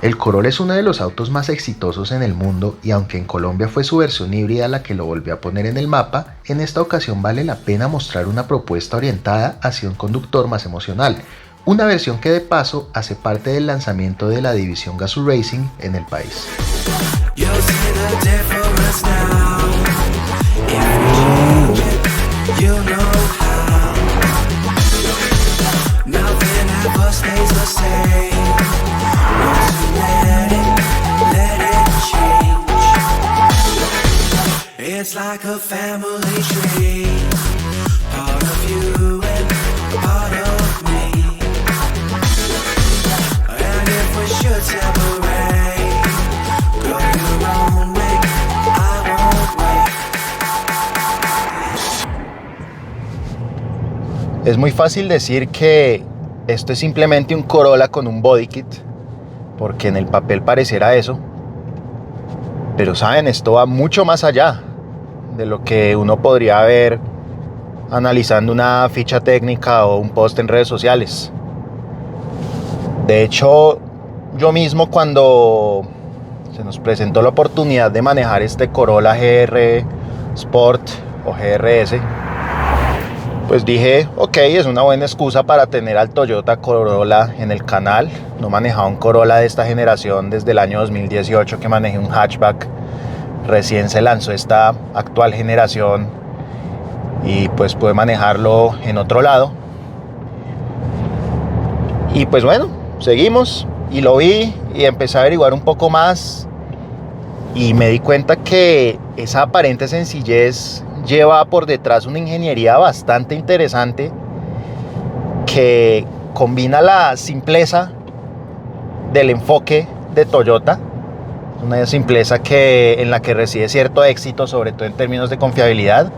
El Corolla es uno de los autos más exitosos en el mundo y aunque en Colombia fue su versión híbrida la que lo volvió a poner en el mapa, en esta ocasión vale la pena mostrar una propuesta orientada hacia un conductor más emocional, una versión que de paso hace parte del lanzamiento de la división Gazoo Racing en el país. It's like a family tree, part of you and part of me. And if we should separate, go your own way, I won't wait. Es muy fácil decir que esto es simplemente un Corolla con un body kit, porque en el papel pareciera eso. Pero saben, esto va mucho más allá de lo que uno podría ver analizando una ficha técnica o un post en redes sociales. De hecho, yo mismo cuando se nos presentó la oportunidad de manejar este Corolla GR Sport o GRS, pues dije, ok, es una buena excusa para tener al Toyota Corolla en el canal. No manejaba un Corolla de esta generación desde el año 2018 que manejé un hatchback. Recién se lanzó esta actual generación y pues pude manejarlo en otro lado. Y pues bueno, seguimos y lo vi y empecé a averiguar un poco más y me di cuenta que esa aparente sencillez lleva por detrás una ingeniería bastante interesante que combina la simpleza del enfoque de Toyota, una simpleza en la que reside cierto éxito, sobre todo en términos de confiabilidad,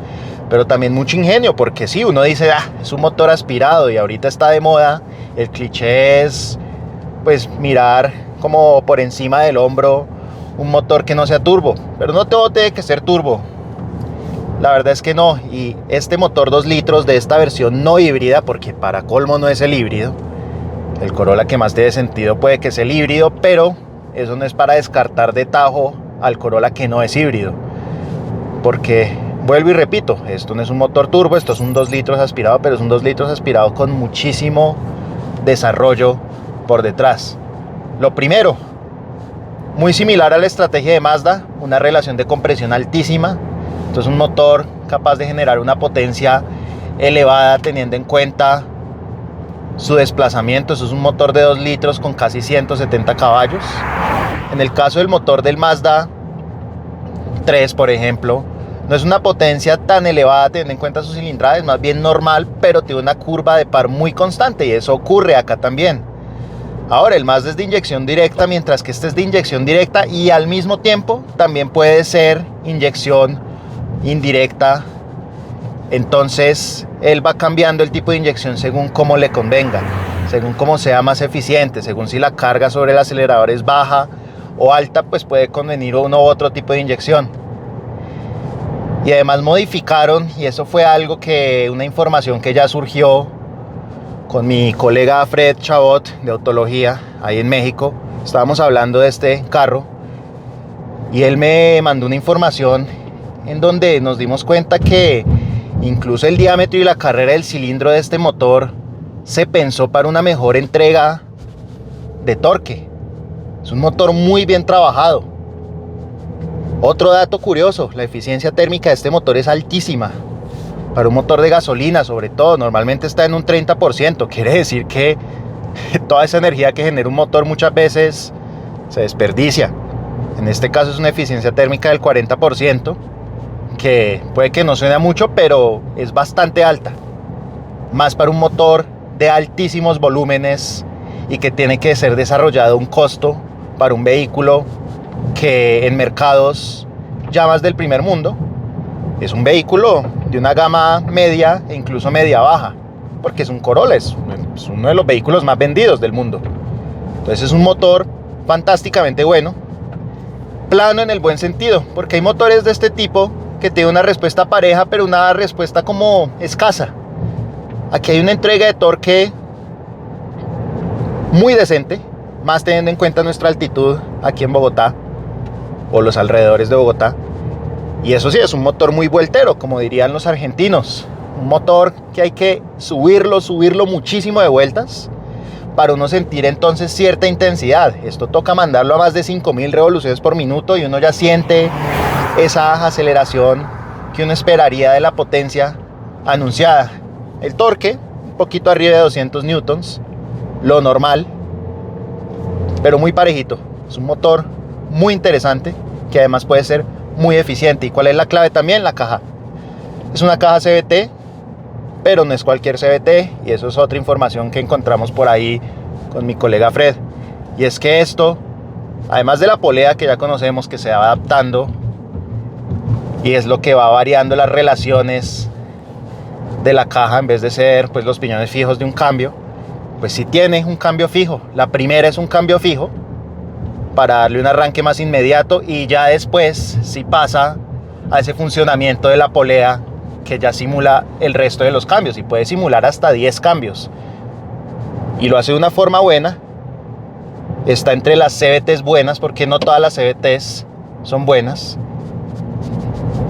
pero también mucho ingenio, porque sí, uno dice, es un motor aspirado y ahorita está de moda, el cliché es pues mirar como por encima del hombro un motor que no sea turbo, pero no todo tiene que ser turbo, la verdad es que no. Y este motor 2 litros de esta versión no híbrida, porque para colmo no es el híbrido, el Corolla que más tiene sentido puede que sea el híbrido, pero eso no es para descartar de tajo al Corolla que no es híbrido, porque vuelvo y repito, esto no es un motor turbo, esto es un 2 litros aspirado, pero es un 2 litros aspirado con muchísimo desarrollo por detrás. Lo primero, muy similar a la estrategia de Mazda, una relación de compresión altísima. Esto es un motor capaz de generar una potencia elevada teniendo en cuenta su desplazamiento. Eso es un motor de 2 litros con casi 170 caballos. En el caso del motor del Mazda 3, por ejemplo, no es una potencia tan elevada teniendo en cuenta su cilindrada, es más bien normal, pero tiene una curva de par muy constante y eso ocurre acá también. Ahora, el Mazda es de inyección directa, mientras que este es de inyección directa y al mismo tiempo también puede ser inyección indirecta. Entonces él va cambiando el tipo de inyección según cómo le convenga, según cómo sea más eficiente, según si la carga sobre el acelerador es baja o alta, pues puede convenir uno u otro tipo de inyección. Y además modificaron, y eso fue una información que ya surgió con mi colega Fred Chabot de Autología ahí en México. Estábamos hablando de este carro y él me mandó una información en donde nos dimos cuenta que incluso el diámetro y la carrera del cilindro de este motor se pensó para una mejor entrega de torque. Es un motor muy bien trabajado. Otro dato curioso, la eficiencia térmica de este motor es altísima. Para un motor de gasolina, sobre todo, normalmente está en un 30%. Quiere decir que toda esa energía que genera un motor muchas veces se desperdicia. En este caso es una eficiencia térmica del 40%, que puede que no suene mucho, pero es bastante alta. Más para un motor de altísimos volúmenes y que tiene que ser desarrollado un costo para un vehículo que en mercados ya más del primer mundo es un vehículo de una gama media e incluso media baja. porque es un Corolla, es uno de los vehículos más vendidos del mundo. Entonces es un motor fantásticamente bueno, plano en el buen sentido, porque hay motores de este tipo que tienen una respuesta pareja, pero una respuesta como escasa. Aquí hay una entrega de torque muy decente, más teniendo en cuenta nuestra altitud aquí en Bogotá o los alrededores de Bogotá. Y eso sí, es un motor muy vueltero, como dirían los argentinos. Un motor que hay que subirlo muchísimo de vueltas para uno sentir entonces cierta intensidad. Esto toca mandarlo a más de 5000 revoluciones por minuto y uno ya siente esa aceleración que uno esperaría de la potencia anunciada. El torque, un poquito arriba de 200 newtons, lo normal, pero muy parejito. Es un motor muy interesante que además puede ser muy eficiente. ¿Y cuál es la clave también? La caja. Es una caja CVT, pero no es cualquier CVT, y eso es otra información que encontramos por ahí con mi colega Fred. Y es que esto, además de la polea que ya conocemos que se va adaptando y es lo que va variando las relaciones de la caja en vez de ser pues los piñones fijos de un cambio, pues sí tiene un cambio fijo. La primera es un cambio fijo para darle un arranque más inmediato, y ya después sí pasa a ese funcionamiento de la polea que ya simula el resto de los cambios, y puede simular hasta 10 cambios, y lo hace de una forma buena. Está entre las CVTs buenas, porque no todas las CVTs son buenas.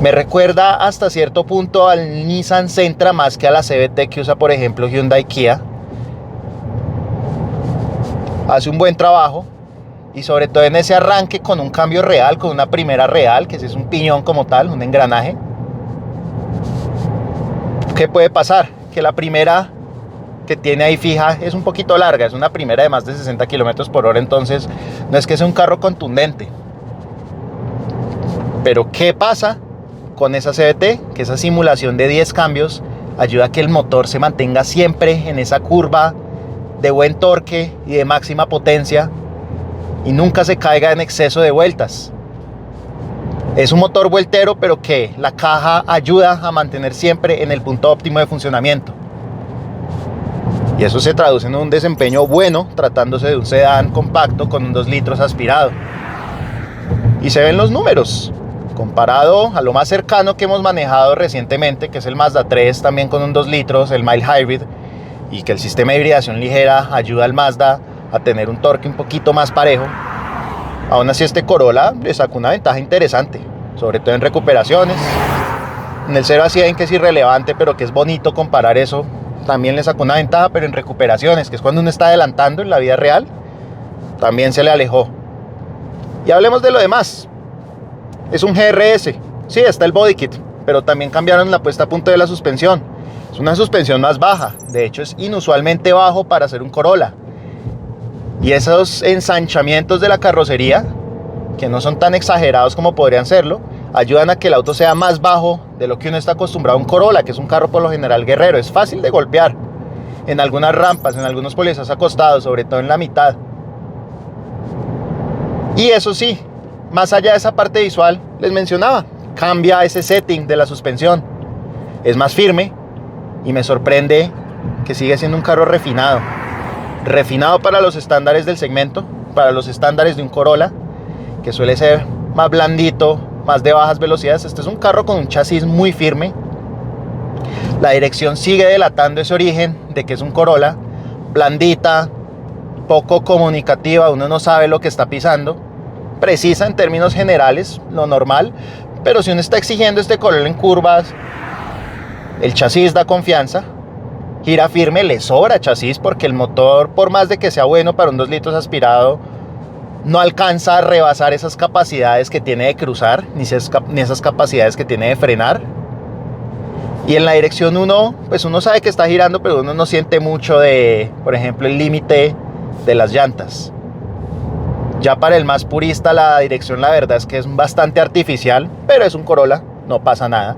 Me recuerda hasta cierto punto al Nissan Sentra más que a la CVT que usa por ejemplo Hyundai Kia. Hace un buen trabajo, y sobre todo en ese arranque con un cambio real, con una primera real, que es un piñón como tal, un engranaje. ¿Qué puede pasar? Que la primera que tiene ahí fija es un poquito larga, es una primera de más de 60 km por hora, entonces no es que sea un carro contundente. Pero ¿qué pasa con esa CVT? Que esa simulación de 10 cambios ayuda a que el motor se mantenga siempre en esa curva de buen torque y de máxima potencia, y nunca se caiga en exceso de vueltas. Es un motor vueltero, pero que la caja ayuda a mantener siempre en el punto óptimo de funcionamiento. Y eso se traduce en un desempeño bueno, tratándose de un sedán compacto con un 2 litros aspirado. Y se ven los números, comparado a lo más cercano que hemos manejado recientemente, que es el Mazda 3, también con un 2 litros, el Mild Hybrid, y que el sistema de hibridación ligera ayuda al Mazda a tener un torque un poquito más parejo. Aún así este Corolla le sacó una ventaja interesante, sobre todo en recuperaciones. En el 0 a 100, que es irrelevante, pero que es bonito comparar eso, también le sacó una ventaja, pero en recuperaciones, que es cuando uno está adelantando en la vida real, también se le alejó. Y hablemos de lo demás. Es un GRS, sí, está el body kit, pero también cambiaron la puesta a punto de la suspensión. Es una suspensión más baja, de hecho es inusualmente bajo para ser un Corolla. Y esos ensanchamientos de la carrocería, que no son tan exagerados como podrían serlo, ayudan a que el auto sea más bajo de lo que uno está acostumbrado a un Corolla, que es un carro por lo general guerrero. Es fácil de golpear en algunas rampas, en algunos polizas acostados, sobre todo en la mitad. Y eso sí, más allá de esa parte visual, les mencionaba, cambia ese setting de la suspensión. Es más firme, y me sorprende que sigue siendo un carro refinado. Refinado para los estándares del segmento, para los estándares de un Corolla, que suele ser más blandito, más de bajas velocidades. Este es un carro con un chasis muy firme. La dirección sigue delatando ese origen de que es un Corolla, blandita, poco comunicativa, uno no sabe lo que está pisando, precisa en términos generales, lo normal, pero si uno está exigiendo este Corolla en curvas, el chasis da confianza. Gira firme, le sobra chasis, porque el motor, por más de que sea bueno para un 2 litros aspirado, no alcanza a rebasar esas capacidades que tiene de cruzar, ni esas capacidades que tiene de frenar. Y en la dirección uno sabe que está girando, pero uno no siente mucho de, por ejemplo, el límite de las llantas. Ya para el más purista, la dirección la verdad es que es bastante artificial, pero es un Corolla, no pasa nada.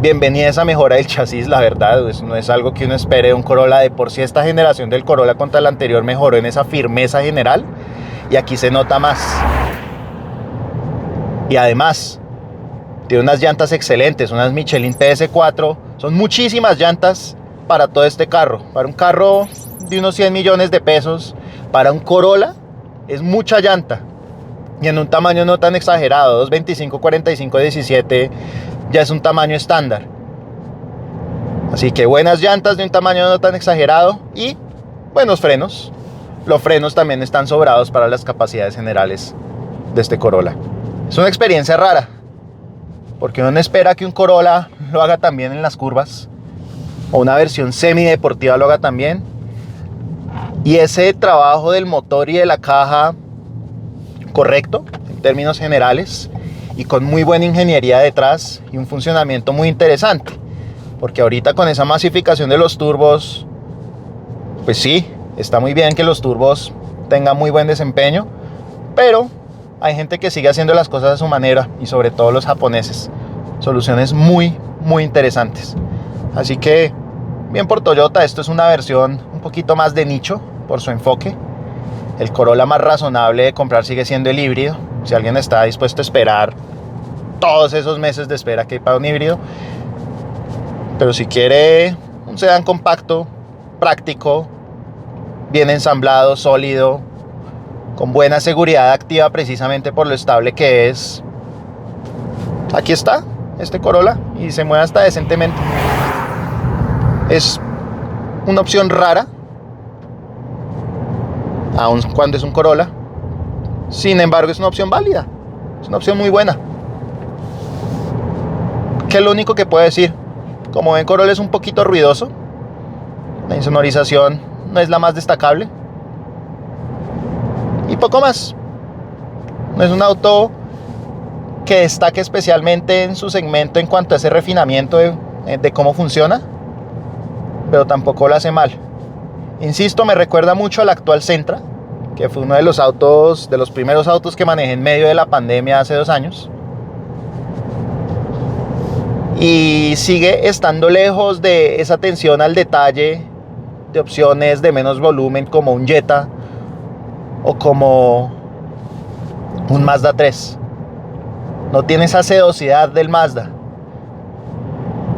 Bienvenida esa mejora del chasis, la verdad, pues no es algo que uno espere de un Corolla. De por sí esta generación del Corolla contra la anterior mejoró en esa firmeza general, y aquí se nota más. Y además tiene unas llantas excelentes, unas Michelin PS4, son muchísimas llantas para todo este carro. Para un carro de unos 100 millones de pesos, para un Corolla, es mucha llanta. Y en un tamaño no tan exagerado, 225, 45, 17, ya es un tamaño estándar. Así que buenas llantas de un tamaño no tan exagerado y buenos frenos. Los frenos también están sobrados para las capacidades generales de este Corolla. Es una experiencia rara, porque uno no espera que un Corolla lo haga también en las curvas, o una versión semideportiva lo haga también. Y ese trabajo del motor y de la caja correcto, en términos generales, y con muy buena ingeniería detrás y un funcionamiento muy interesante. Porque ahorita con esa masificación de los turbos, pues sí, está muy bien que los turbos tengan muy buen desempeño, pero hay gente que sigue haciendo las cosas a su manera, y sobre todo los japoneses. Soluciones muy, muy interesantes. Así que, bien por Toyota. Esto es una versión un poquito más de nicho por su enfoque. El Corolla más razonable de comprar sigue siendo el híbrido. Si alguien está dispuesto a esperar todos esos meses de espera que hay para un híbrido. Pero si quiere un sedán compacto, práctico, bien ensamblado, sólido, con buena seguridad activa precisamente por lo estable que es, aquí está este Corolla y se mueve hasta decentemente. Es una opción rara, aun cuando es un Corolla. Sin embargo, es una opción válida, es una opción muy buena. ¿Qué es lo único que puedo decir? Como ven, Corolla es un poquito ruidoso. La insonorización no es la más destacable. Y poco más. No es un auto que destaque especialmente en su segmento en cuanto a ese refinamiento de cómo funciona, pero tampoco lo hace mal. Insisto, me recuerda mucho al actual Sentra, que fue uno de los autos, de los primeros autos que manejé en medio de la pandemia hace 2 años. Y sigue estando lejos de esa atención al detalle de opciones de menos volumen como un Jetta o como un Mazda 3. No tiene esa sedosidad del Mazda.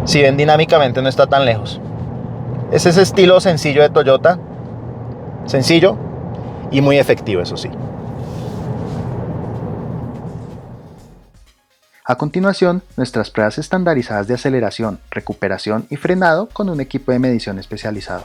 Si bien dinámicamente no está tan lejos. Es ese estilo sencillo de Toyota. Sencillo y muy efectivo, eso sí. A continuación, nuestras pruebas estandarizadas de aceleración, recuperación y frenado con un equipo de medición especializado.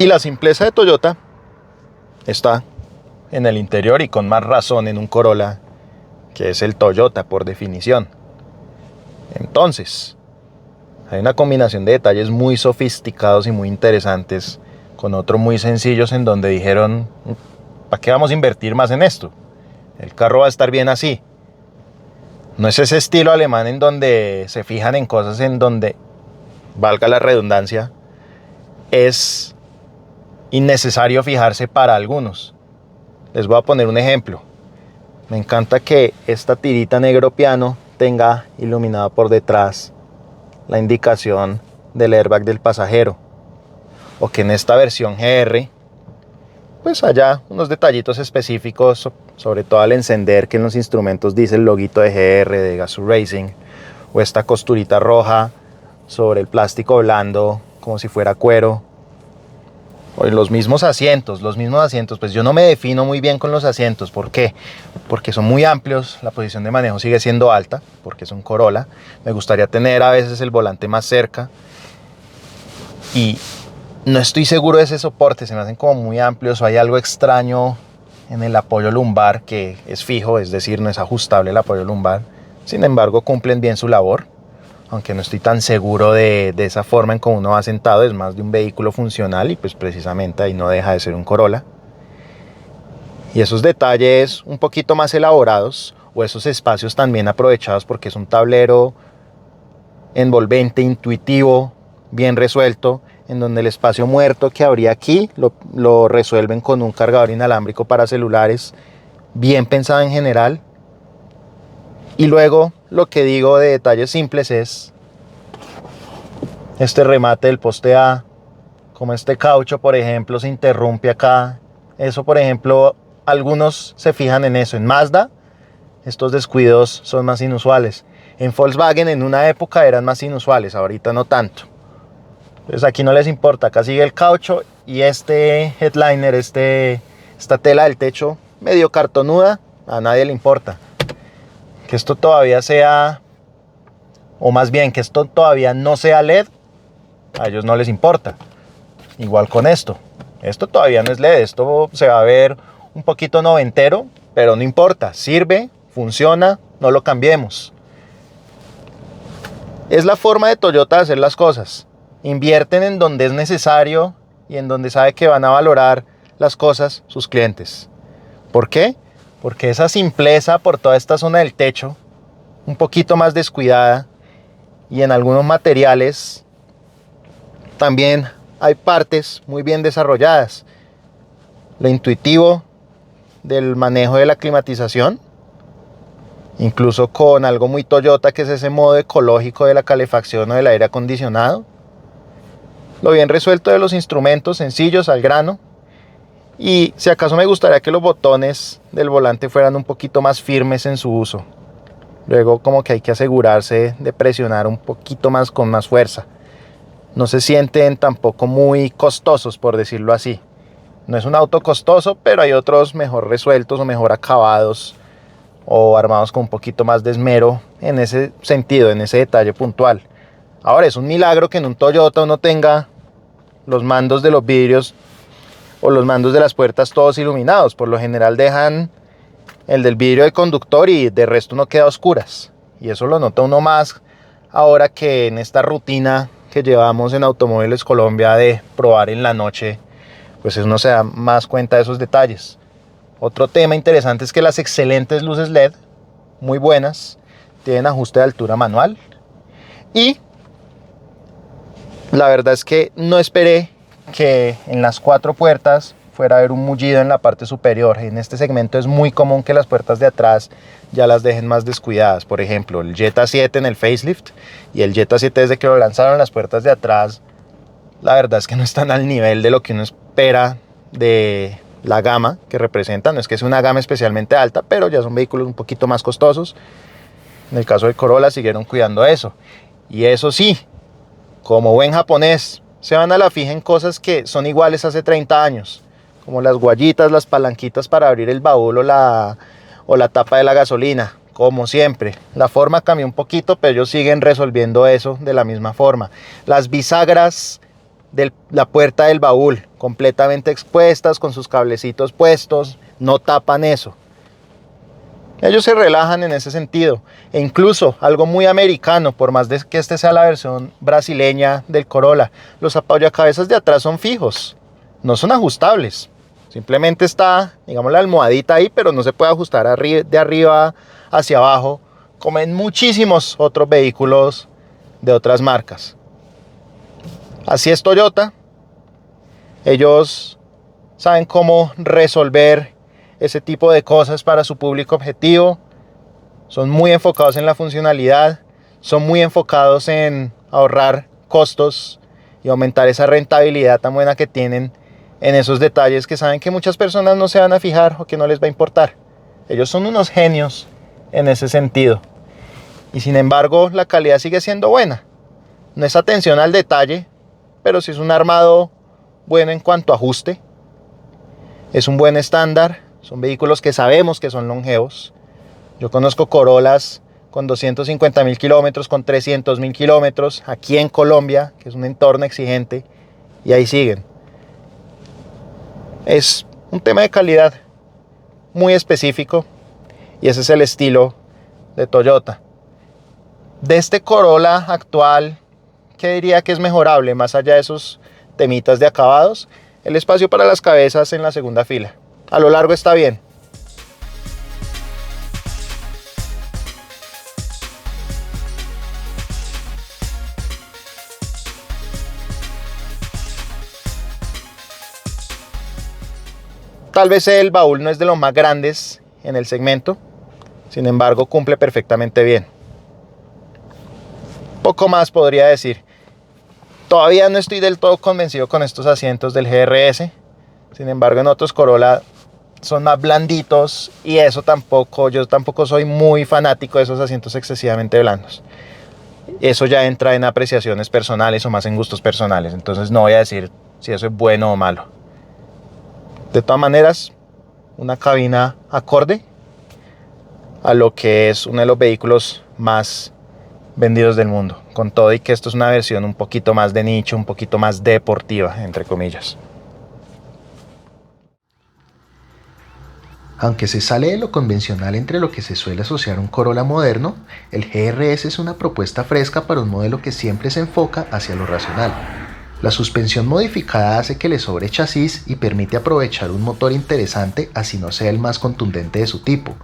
Y la simpleza de Toyota está en el interior, y con más razón en un Corolla, que es el Toyota por definición. Entonces, hay una combinación de detalles muy sofisticados y muy interesantes con otros muy sencillos, en donde dijeron, ¿para qué vamos a invertir más en esto? El carro va a estar bien así. No es ese estilo alemán en donde se fijan en cosas en donde valga la redundancia, es innecesario fijarse para algunos. Les voy a poner un ejemplo. Me encanta que esta tirita negro piano tenga iluminada por detrás la indicación del airbag del pasajero, o que en esta versión GR pues haya unos detallitos específicos, sobre todo al encender, que en los instrumentos dice el loguito de GR, de Gazoo Racing, o esta costurita roja sobre el plástico blando como si fuera cuero, o en los mismos asientos, pues yo no me defino muy bien con los asientos. ¿Por qué? Porque son muy amplios, la posición de manejo sigue siendo alta, porque es un Corolla. Me gustaría tener a veces el volante más cerca, y no estoy seguro de ese soporte, se me hacen como muy amplios, o hay algo extraño en el apoyo lumbar que es fijo, es decir, no es ajustable el apoyo lumbar. Sin embargo, cumplen bien su labor, aunque no estoy tan seguro de esa forma en cómo uno va sentado. Es más de un vehículo funcional, y pues precisamente ahí no deja de ser un Corolla. Y esos detalles un poquito más elaborados, o esos espacios también aprovechados, porque es un tablero envolvente, intuitivo, bien resuelto, en donde el espacio muerto que habría aquí lo resuelven con un cargador inalámbrico para celulares, bien pensado en general. Y luego lo que digo de detalles simples es este remate del poste A, como este caucho, por ejemplo, se interrumpe acá. Eso, por ejemplo, algunos se fijan en eso. En Mazda estos descuidos son más inusuales. En Volkswagen en una época eran más inusuales, ahorita no tanto. Entonces aquí no les importa, acá sigue el caucho, y este headliner, esta tela del techo medio cartonuda, a nadie le importa. Que esto todavía sea, o más bien que esto todavía no sea LED, a ellos no les importa. Igual con esto todavía no es LED, esto se va a ver un poquito noventero, pero no importa, sirve, funciona, no lo cambiemos. Es la forma de Toyota de hacer las cosas. Invierten en donde es necesario y en donde sabe que van a valorar las cosas sus clientes. ¿Por qué? Porque esa simpleza por toda esta zona del techo, un poquito más descuidada, y en algunos materiales también hay partes muy bien desarrolladas. Lo intuitivo del manejo de la climatización, incluso con algo muy Toyota, que es ese modo ecológico de la calefacción o del aire acondicionado. Lo bien resuelto de los instrumentos, sencillos, al grano. Y si acaso me gustaría que los botones del volante fueran un poquito más firmes en su uso. Luego como que hay que asegurarse de presionar un poquito más, con más fuerza. No se sienten tampoco muy costosos, por decirlo así. No es un auto costoso, pero hay otros mejor resueltos o mejor acabados, o armados con un poquito más de esmero en ese sentido, en ese detalle puntual. Ahora, es un milagro que en un Toyota uno tenga los mandos de los vidrios o los mandos de las puertas todos iluminados. Por lo general dejan el del vidrio de conductor y de resto uno queda a oscuras. Y eso lo nota uno más ahora que en esta rutina que llevamos en Automóviles Colombia de probar en la noche, pues uno se da más cuenta de esos detalles. Otro tema interesante es que las excelentes luces LED, muy buenas, tienen ajuste de altura manual. Y la verdad es que no esperé que en las 4 puertas fuera a haber un mullido en la parte superior. En este segmento es muy común que las puertas de atrás ya las dejen más descuidadas. Por ejemplo, el Jetta 7 en el facelift y el Jetta 7 desde que lo lanzaron, las puertas de atrás, la verdad es que no están al nivel de lo que uno espera de la gama que representan. No es que sea una gama especialmente alta, pero ya son vehículos un poquito más costosos. En el caso del Corolla siguieron cuidando eso. Y eso sí, como buen japonés, se van a la fija en cosas que son iguales hace 30 años, como las guayitas, las palanquitas para abrir el baúl o la tapa de la gasolina, como siempre. La forma cambió un poquito, pero ellos siguen resolviendo eso de la misma forma. Las bisagras de la puerta del baúl, completamente expuestas, con sus cablecitos puestos, no tapan eso. Ellos se relajan en ese sentido. E incluso algo muy americano, por más de que este sea la versión brasileña del Corolla, los apoyacabezas de atrás son fijos, no son ajustables. Simplemente está, digamos, la almohadita ahí, pero no se puede ajustar de arriba hacia abajo, como en muchísimos otros vehículos de otras marcas. Así es Toyota. Ellos saben cómo resolver ese tipo de cosas para su público objetivo. Son muy enfocados en la funcionalidad, son muy enfocados en ahorrar costos y aumentar esa rentabilidad tan buena que tienen en esos detalles que saben que muchas personas no se van a fijar o que no les va a importar. Ellos son unos genios en ese sentido. Y sin embargo, la calidad sigue siendo buena. No es atención al detalle, pero sí es un armado bueno en cuanto a ajuste. Es un buen estándar. Son vehículos que sabemos que son longevos. Yo conozco Corollas con 250.000 kilómetros, con 300.000 kilómetros, aquí en Colombia, que es un entorno exigente, y ahí siguen. Es un tema de calidad muy específico, y ese es el estilo de Toyota. De este Corolla actual, ¿qué diría que es mejorable? Más allá de esos temitas de acabados, el espacio para las cabezas en la segunda fila. A lo largo está bien. Tal vez el baúl no es de los más grandes en el segmento, sin embargo cumple perfectamente bien. Poco más podría decir. Todavía no estoy del todo convencido con estos asientos del GRS, sin embargo en otros Corolla son más blanditos y yo tampoco soy muy fanático de esos asientos excesivamente blandos. Eso ya entra en apreciaciones personales o más en gustos personales, entonces no voy a decir si eso es bueno o malo. De todas maneras, una cabina acorde a lo que es uno de los vehículos más vendidos del mundo, con todo y que esto es una versión un poquito más de nicho, un poquito más deportiva, entre comillas. Aunque se sale de lo convencional entre lo que se suele asociar a un Corolla moderno, el GRS es una propuesta fresca para un modelo que siempre se enfoca hacia lo racional. La suspensión modificada hace que le sobre chasis y permite aprovechar un motor interesante así no sea el más contundente de su tipo.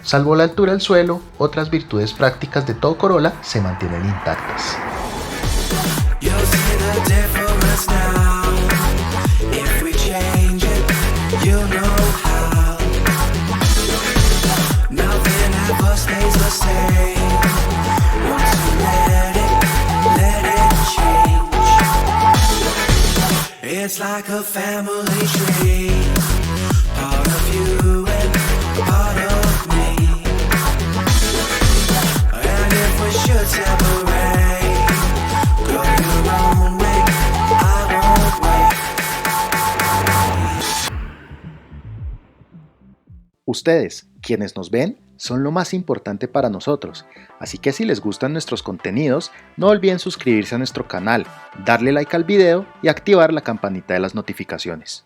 Salvo la altura del suelo, otras virtudes prácticas de todo Corolla se mantienen intactas. You'll see the difference now. If we change it, you'll know how. Nothing ever stays the same. Once you let it change. It's like a family tree. Part of you and part of me. And if we should separate, go your own way, I won't wait. Ustedes, quienes nos ven, son lo más importante para nosotros, así que si les gustan nuestros contenidos, no olviden suscribirse a nuestro canal, darle like al video y activar la campanita de las notificaciones.